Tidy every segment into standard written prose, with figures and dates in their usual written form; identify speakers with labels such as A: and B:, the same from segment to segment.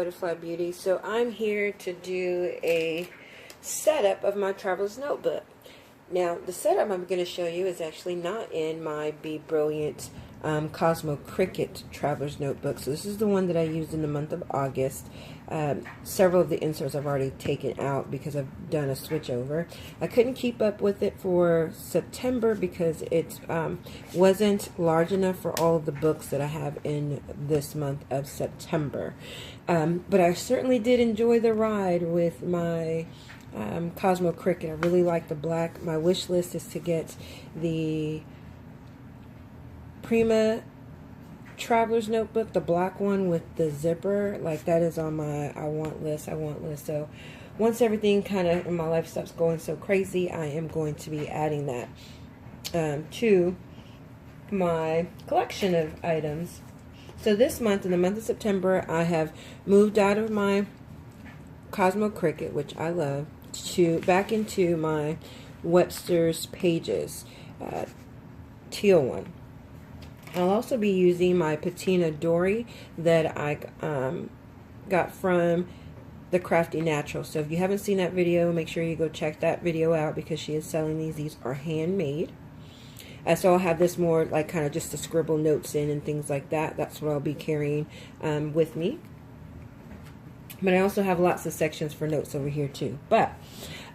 A: Butterfly Beauties. So I'm here to do a setup of my traveler's notebook. Now, the setup I'm going to show you is actually not in my Be Brilliant Cosmo Cricut Traveler's Notebook. So this is the one that I used in the month of August. Several of the inserts I've already taken out because I've done a switch over. I couldn't keep up with it for September because it wasn't large enough for all of the books that I have in this month of September. But I certainly did enjoy the ride with my Cosmo Cricut. I really like the black. My wish list is to get the Prima Traveler's Notebook, the black one with the zipper. Like, that is on my I want list. So once everything kind of in my life stops going so crazy, I am going to be adding that to my collection of items. So this month, in the month of September, I have moved out of my Cosmo Cricut, which I love, back into my Webster's Pages teal one. I'll also be using my patina dory that I got from the Crafty Natural. So if you haven't seen that video, make sure you go check that video out because she is selling these. These are handmade. So I'll have this more like kind of just to scribble notes in and things like that. That's what I'll be carrying with me. But I also have lots of sections for notes over here too. But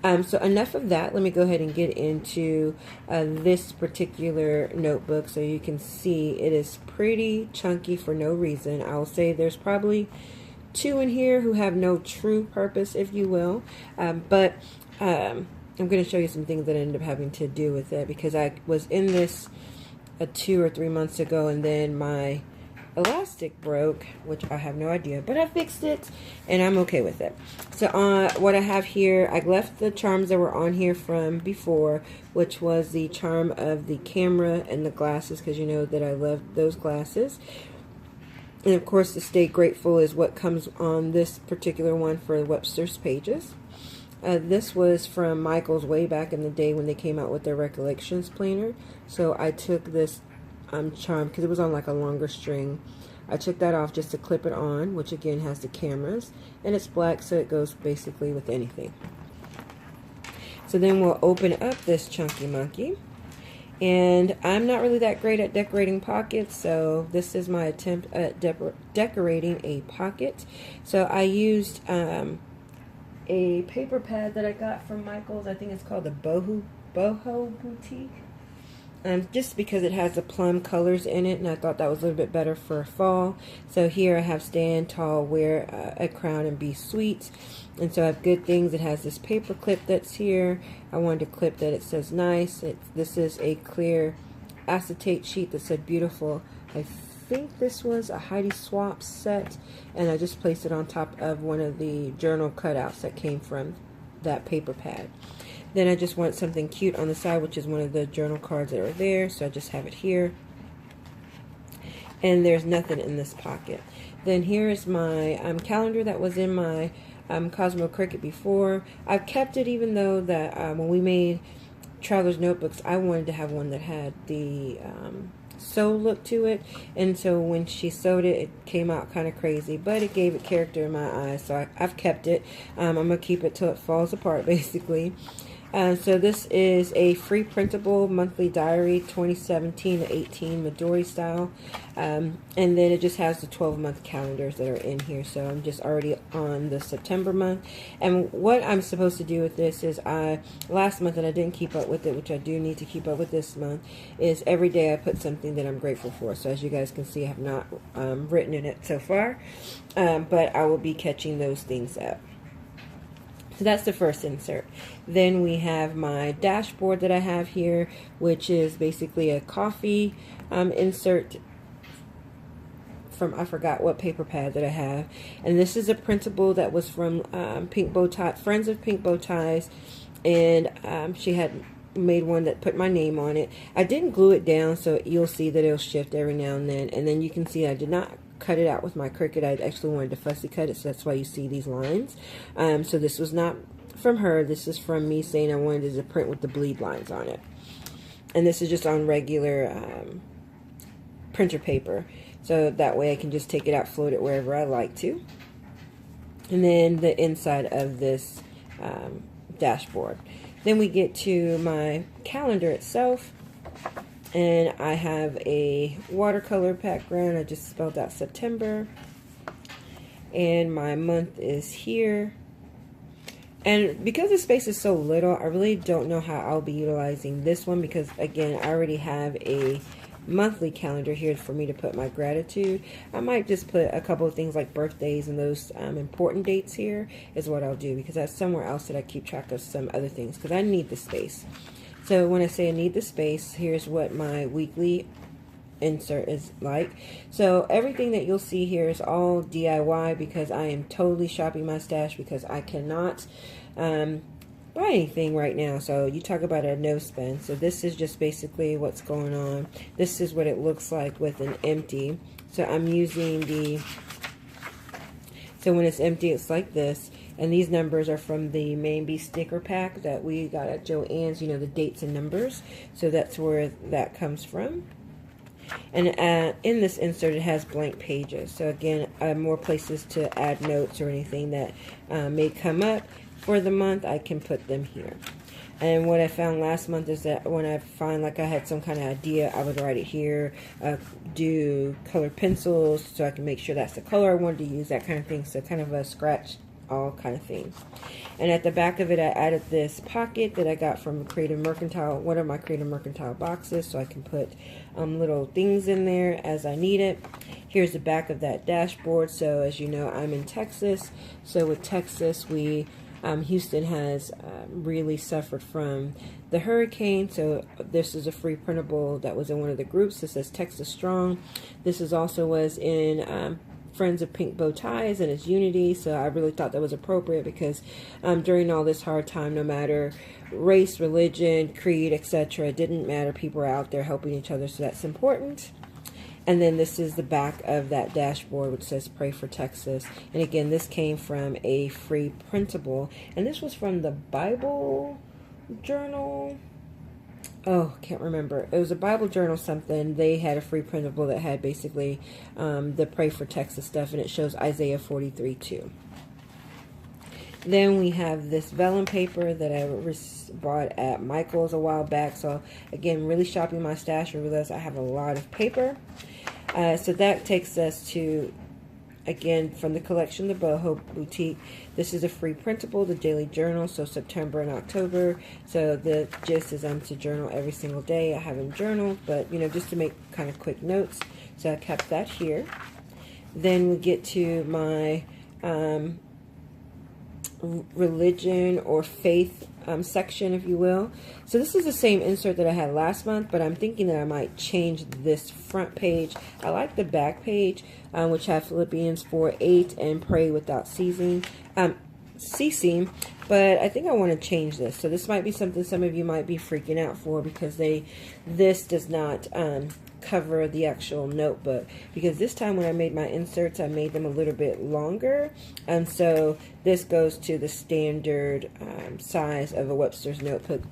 A: so enough of that. Let me go ahead and get into this particular notebook so you can see it is pretty chunky for no reason. I'll say there's probably two in here who have no true purpose, if you will. But I'm going to show you some things that I ended up having to do with it because I was in this 2 or 3 months ago and then my elastic broke, which I have no idea, but I fixed it and I'm okay with it. So what I have here, I left the charms that were on here from before, which was the charm of the camera and the glasses, because you know that I love those glasses. And of course the Stay Grateful is what comes on this particular one for Webster's Pages. This was from Michael's way back in the day when they came out with their Recollections planner. So I took this charm because it was on like a longer string. I took that off just to clip it on, which again has the cameras, and it's black, so it goes basically with anything. So then we'll open up this chunky monkey, and I'm not really that great at decorating pockets, so this is my attempt at decorating a pocket. So I used a paper pad that I got from Michael's. I think it's called the Boho Boutique. Just because it has the plum colors in it, and I thought that was a little bit better for fall. So here I have Stand Tall, Wear a Crown, and Be Sweet. And so I have Good Things. It has this paper clip that's here. I wanted to clip that. It says nice. This is a clear acetate sheet that said beautiful. I think this was a Heidi Swapp set, and I just placed it on top of one of the journal cutouts that came from that paper pad. Then I just want something cute on the side, which is one of the journal cards that are there, so I just have it here. And there's nothing in this pocket. Then here is my calendar that was in my Cosmo Cricut before. I've kept it even though that when we made Traveler's Notebooks, I wanted to have one that had the sew look to it, and so when she sewed it, it came out kind of crazy, but it gave it character in my eyes, so I've kept it. I'm going to keep it till it falls apart, basically. So this is a free printable monthly diary, 2017-18 Midori style, and then it just has the 12-month calendars that are in here. So I'm just already on the September month, and what I'm supposed to do with this is last month, and I didn't keep up with it, which I do need to keep up with this month, is every day I put something that I'm grateful for. So as you guys can see, I have not written in it so far, but I will be catching those things up. So that's the first insert. Then we have my dashboard that I have here, which is basically a coffee insert from, I forgot what paper pad that I have. And this is a printable that was from Pink Bow Tie, Friends of Pink Bow Ties. And she had made one that put my name on it. I didn't glue it down, so you'll see that it'll shift every now and then. And then you can see I did not cut it out with my Cricut. I actually wanted to fussy cut it, so that's why you see these lines. So this was not from her. This is from me saying I wanted to print with the bleed lines on it. And this is just on regular printer paper. So that way I can just take it out, float it wherever I like to. And then the inside of this dashboard. Then we get to my calendar itself, and I have a watercolor background. I just spelled out September, and my month is here. And because the space is so little, I really don't know how I'll be utilizing this one, because again, I already have a monthly calendar here for me to put my gratitude. I might just put a couple of things like birthdays and those important dates here is what I'll do, because that's somewhere else that I keep track of some other things, because I need the space. So when I say I need the space, here's what my weekly insert is like. So everything that you'll see here is all DIY, because I am totally shopping my stash, because I cannot buy anything right now. So you talk about a no spend. So this is just basically what's going on. This is what it looks like with an empty. So I'm using the, so when it's empty, it's like this. And these numbers are from the Maybe sticker pack that we got at Joann's, you know, the dates and numbers. So that's where that comes from. And in this insert, it has blank pages. So again, more places to add notes or anything that may come up for the month, I can put them here. And what I found last month is that when I find like I had some kind of idea, I would write it here, do colored pencils so I can make sure that's the color I wanted to use, that kind of thing. So kind of a scratch all kind of thing. And at the back of it, I added this pocket that I got from Creative Mercantile, one of my Creative Mercantile boxes, so I can put little things in there as I need it. Here's the back of that dashboard. So as you know, I'm in Texas. So with Texas, we Houston has really suffered from the hurricane. So this is a free printable that was in one of the groups. This says Texas Strong. This is also was in Friends of Pink Bow Ties, and it's Unity. So I really thought that was appropriate, because during all this hard time, no matter race, religion, creed, etc., it didn't matter. People are out there helping each other, so that's important. And then this is the back of that dashboard, which says Pray for Texas. And again, this came from a free printable. And this was from the Bible Journal. Oh, can't remember. It was a Bible Journal something. They had a free printable that had basically the Pray for Texas stuff. And it shows Isaiah 43:2. Then we have this vellum paper that I bought at Michael's a while back. So again, really shopping my stash, and realize I have a lot of paper. So that takes us to, again, from the collection, the Boho Boutique. This is a free printable, the daily journal, so September and October. So the gist is I'm to journal every single day. I haven't journaled, but, you know, just to make kind of quick notes. So I kept that here. Then we get to my religion or faith section, if you will. So this is the same insert that I had last month, but I'm thinking that I might change this front page. I like the back page, which have Philippians 4:8 and pray without ceasing, but I think I want to change this. So this might be something some of you might be freaking out for, because this does not cover the actual notebook, because this time when I made my inserts, I made them a little bit longer, and so this goes to the standard size of a Webster's notebook,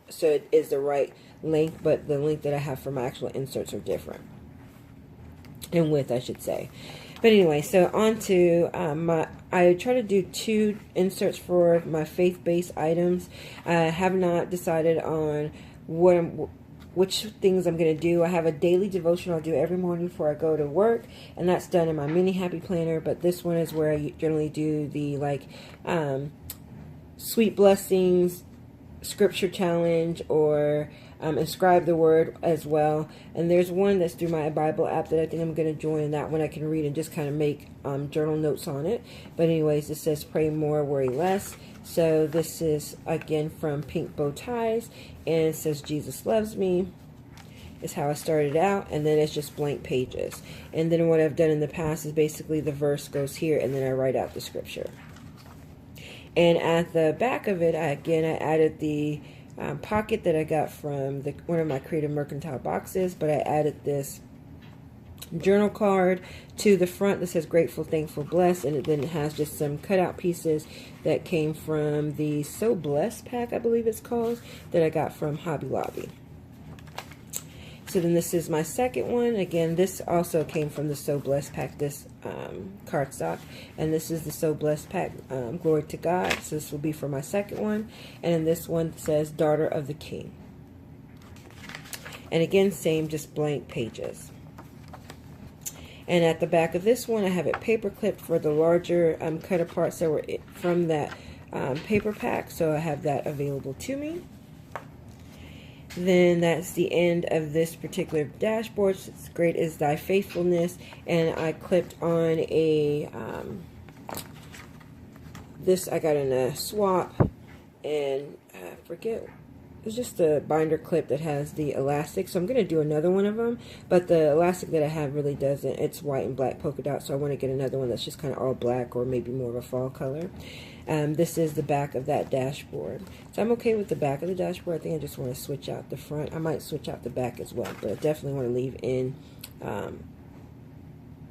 A: so it is the right length, but the length that I have for my actual inserts are different, in width I should say. But anyway, so on to I try to do 2 inserts for my faith-based items. I have not decided on which things I'm going to do. I have a daily devotion I'll do every morning before I go to work, and that's done in my mini happy planner. But this one is where I generally do the sweet blessings, scripture challenge, or inscribe the word as well. And there's one that's through my Bible app that I think I'm going to join. That one I can read and just kind of make journal notes on it. But anyways, it says pray more, worry less. So this is again from Pink Bow Ties, and it says Jesus loves me. Is how I started out, and then it's just blank pages. And then what I've done in the past is basically the verse goes here, and then I write out the scripture. And at the back of it, I added the pocket that I got from one of my Creative Mercantile boxes, but I added this journal card to the front that says grateful, thankful, blessed, and then it has just some cutout pieces that came from the So Blessed pack, I believe it's called, that I got from Hobby Lobby. So then this is my second one. Again, this also came from the So Blessed pack, this cardstock. And this is the So Blessed pack, Glory to God. So this will be for my second one. And then this one says Daughter of the King. And again, same, just blank pages. And at the back of this one, I have it paper clipped for the larger cut aparts that were from that paper pack. So I have that available to me. Then that's the end of this particular dashboard. It's great is thy faithfulness. And I clipped on a, this I got in a swap. And I forget, it's just a binder clip that has the elastic. So I'm going to do another one of them. But the elastic that I have really doesn't. It's white and black polka dot. So I want to get another one that's just kind of all black or maybe more of a fall color. This is the back of that dashboard. So I'm okay with the back of the dashboard. I think I just want to switch out the front. I might switch out the back as well. But I definitely want to leave in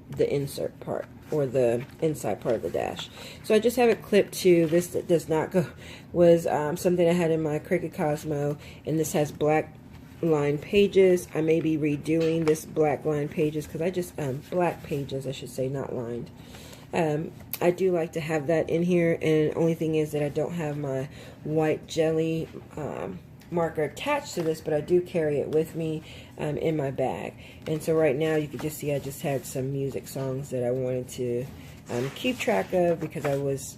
A: the insert part or the inside part of the dash. So I just have it clipped to this that does not go, was something I had in my Cricut Cosmo, and this has black line pages. I may be redoing this black line pages because I just, black pages I should say, not lined. I do like to have that in here, and the only thing is that I don't have my white jelly marker attached to this, but I do carry it with me in my bag. And so right now you can just see I just had some music songs that I wanted to keep track of because I was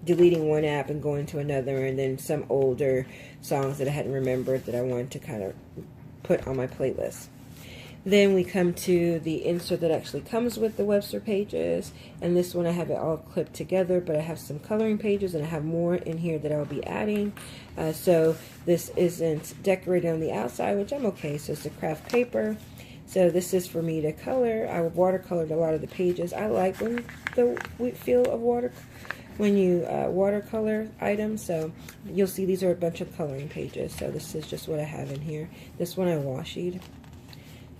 A: deleting one app and going to another, and then some older songs that I hadn't remembered that I wanted to kind of put on my playlist. Then we come to the insert that actually comes with the Webster pages, and this one I have it all clipped together, but I have some coloring pages and I have more in here that I'll be adding. So this isn't decorated on the outside, which I'm okay. So it's a craft paper. So this is for me to color. I watercolored a lot of the pages. I like when the feel of water when you watercolor items. So you'll see these are a bunch of coloring pages. So this is just what I have in here. This one I washied.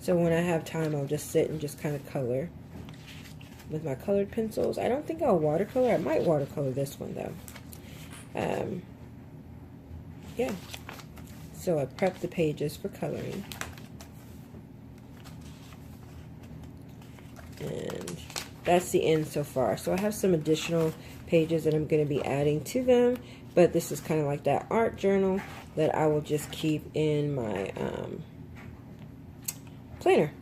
A: So when I have time, I'll just sit and just kind of color with my colored pencils. I don't think I'll watercolor. I might watercolor this one, though. Yeah. So I prepped the pages for coloring. And that's the end so far. So I have some additional pages that I'm going to be adding to them. But this is kind of like that art journal that I will just keep in my planner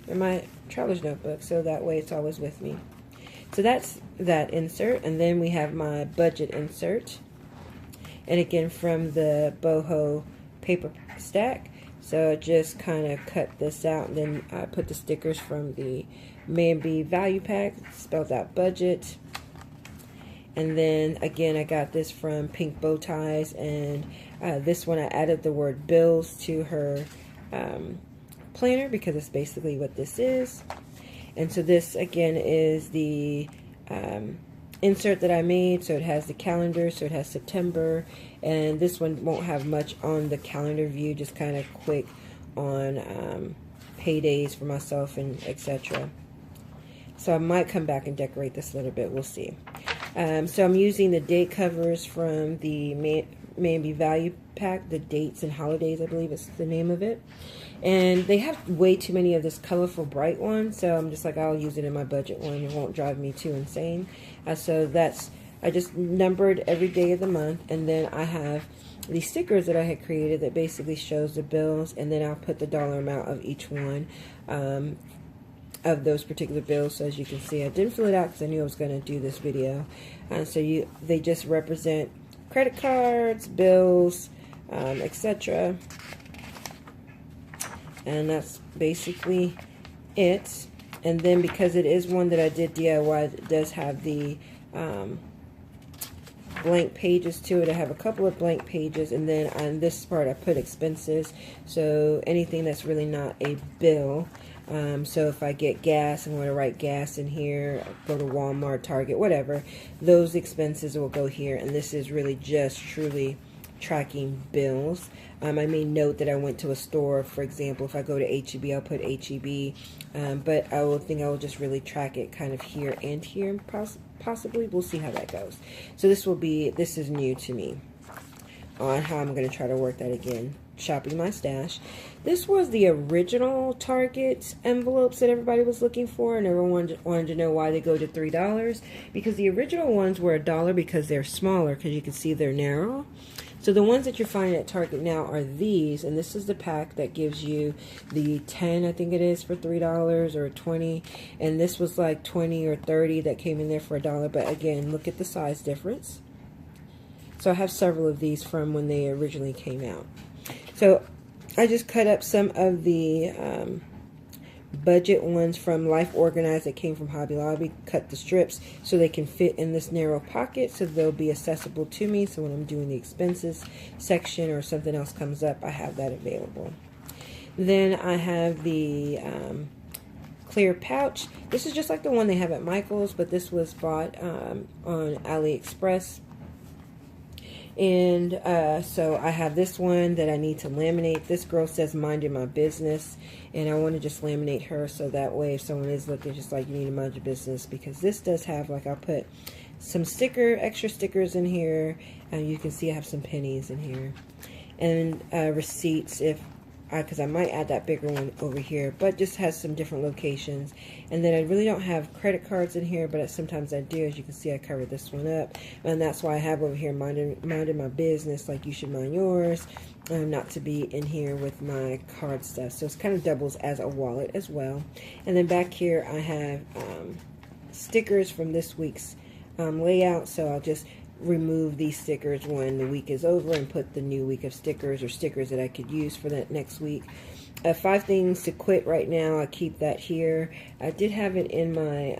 A: in my traveler's notebook, so that way it's always with me. So that's that insert, and then we have my budget insert, and again from the boho paper stack. So I just kind of cut this out, and then I put the stickers from the Maybe value pack, spelled out budget. And then again I got this from Pink Bow Ties, and this one I added the word bills to her planner because it's basically what this is. And so this again is the insert that I made. So it has the calendar, so it has September, and this one won't have much on the calendar view, just kind of quick on paydays for myself and etc. So I might come back and decorate this a little bit, we'll see. So I'm using the date covers from the Maybe value pack, the dates and holidays I believe is the name of it. And they have way too many of this colorful bright one, so I'm just like, I'll use it in my budget one. It won't drive me too insane. So that's, I just numbered every day of the month, and then I have these stickers that I had created that basically shows the bills, and then I'll put the dollar amount of each one of those particular bills. So as you can see, I didn't fill it out because I knew I was going to do this video. So they just represent credit cards, bills, etc. And that's basically it. And then because it is one that I did DIY, it does have the blank pages to it. I have a couple of blank pages, and then on this part I put expenses, so anything that's really not a bill. So if I get gas and want to write gas in here, go to Walmart, Target, whatever, those expenses will go here. And this is really just truly tracking bills. I may note that I went to a store. For example, if I go to HEB, I'll put HEB, but I will just really track it kind of here and here, possibly. We'll see how that goes. So this is new to me on how I'm going to try to work that again shopping my stash. This was the original Target envelopes that everybody was looking for, and everyone wanted to know why they go to $3. Because the original ones were $1 because they're smaller, because you can see they're narrow. So the ones that you're finding at Target now are these, and this is the pack that gives you the 10, I think it is, for $3 or 20, and this was like 20 or 30 that came in there for $1. But again, look at the size difference. So I have several of these from when they originally came out. So I just cut up some of the budget ones from Life Organized that came from Hobby Lobby, cut the strips so they can fit in this narrow pocket, so they'll be accessible to me. So when I'm doing the expenses section or something else comes up, I have that available. Then I have the clear pouch. This is just like the one they have at Michael's, but this was bought on AliExpress. And so I have this one that I need to laminate. This girl says minding my business, and I want to just laminate her so that way if someone is looking, just like, you need to mind your business, because this does have, like, I'll put some extra stickers in here, and you can see I have some pennies in here, and receipts if because I might add that bigger one over here, but just has some different locations. And then I really don't have credit cards in here, but sometimes I do. As you can see, I covered this one up, and that's why I have over here minding my business, like you should mind yours, not to be in here with my card stuff. So it's kind of doubles as a wallet as well. And then back here I have stickers from this week's layout, so I'll just remove these stickers when the week is over and put the new week of stickers or stickers that I could use for that next week. 5 things to quit right now. I keep that here. I did have it in my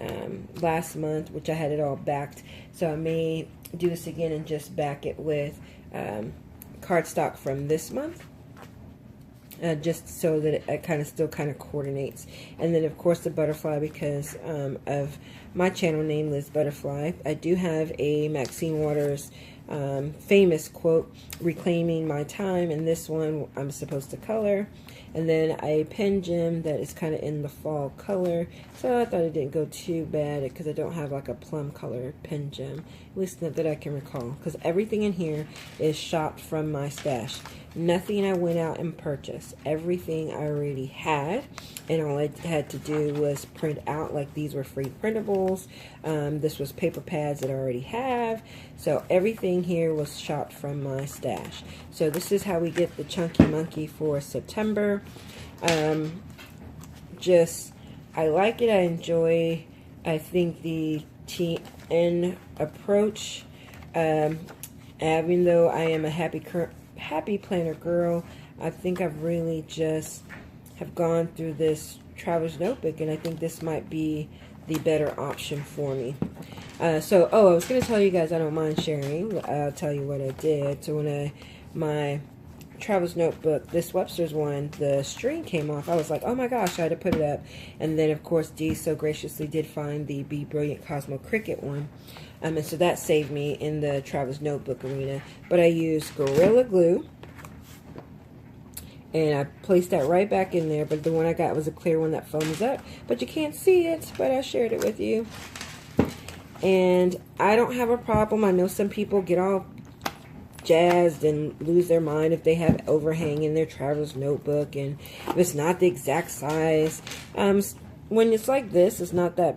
A: last month, which I had it all backed, so I may do this again and just back it with cardstock from this month. Just so that it still kind of coordinates. And then of course the butterfly, because of my channel name, Liz Butterfly. I do have a Maxine Waters famous quote, reclaiming my time, and this one I'm supposed to color. And then a pen gem that is kind of in the fall color, so I thought it didn't go too bad because I don't have like a plum color pen gem, at least not that I can recall, because everything in here is shopped from my stash. Nothing I went out and purchased. Everything I already had, and all I had to do was print out. Like, these were free printables. This was paper pads that I already have. So everything here was shopped from my stash. So this is how we get the Chunky Monkey for September. I like it. I enjoy, I think, the TN approach. Even though I am a happy planner girl, I think I've really just have gone through this traveler's notebook, and I think this might be the better option for me. I was going to tell you guys, I don't mind sharing. I'll tell you what I did. So when my traveler's notebook, this Webster's one, the string came off, I was like, oh my gosh, I had to put it up. And then of course Dee so graciously did find the Be Brilliant Cosmo Cricut one. And so that saved me in the traveler's notebook arena. But I used Gorilla Glue, and I placed that right back in there. But the one I got was a clear one that foams up, but you can't see it, but I shared it with you. And I don't have a problem. I know some people get all jazzed and lose their mind if they have overhang in their traveler's notebook, and if it's not the exact size. When it's like this, it's not that,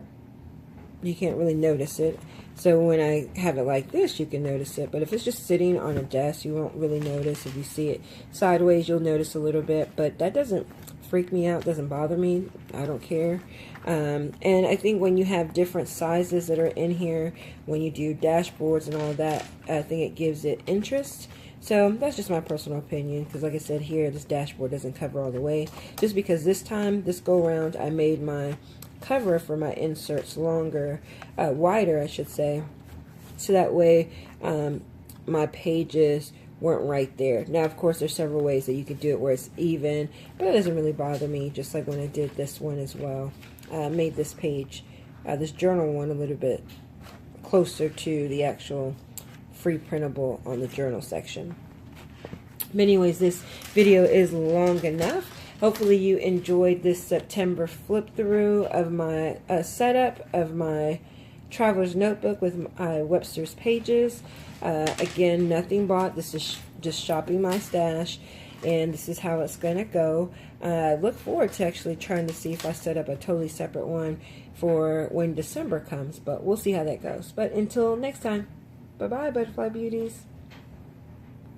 A: you can't really notice it. So when I have it like this, you can notice it. But if it's just sitting on a desk, you won't really notice. If you see it sideways, you'll notice a little bit. But that doesn't freak me out, doesn't bother me. I don't care. And I think when you have different sizes that are in here, when you do dashboards and all that, I think it gives it interest. So that's just my personal opinion, because like I said here, this dashboard doesn't cover all the way. Just because this go around, I made my cover for my inserts longer, wider I should say, so that way my pages weren't right there. Now of course there's several ways that you could do it where it's even, but it doesn't really bother me, just like when I did this one as well. Made this page, this journal one, a little bit closer to the actual free printable on the journal section. But anyways, this video is long enough. Hopefully you enjoyed this September flip through of my setup of my traveler's notebook with Webster's pages. Again, nothing bought. This is just shopping my stash. and this is how it's going to go. I look forward to actually trying to see if I set up a totally separate one for when December comes, but we'll see how that goes. But until next time, bye-bye, Butterfly Beauties.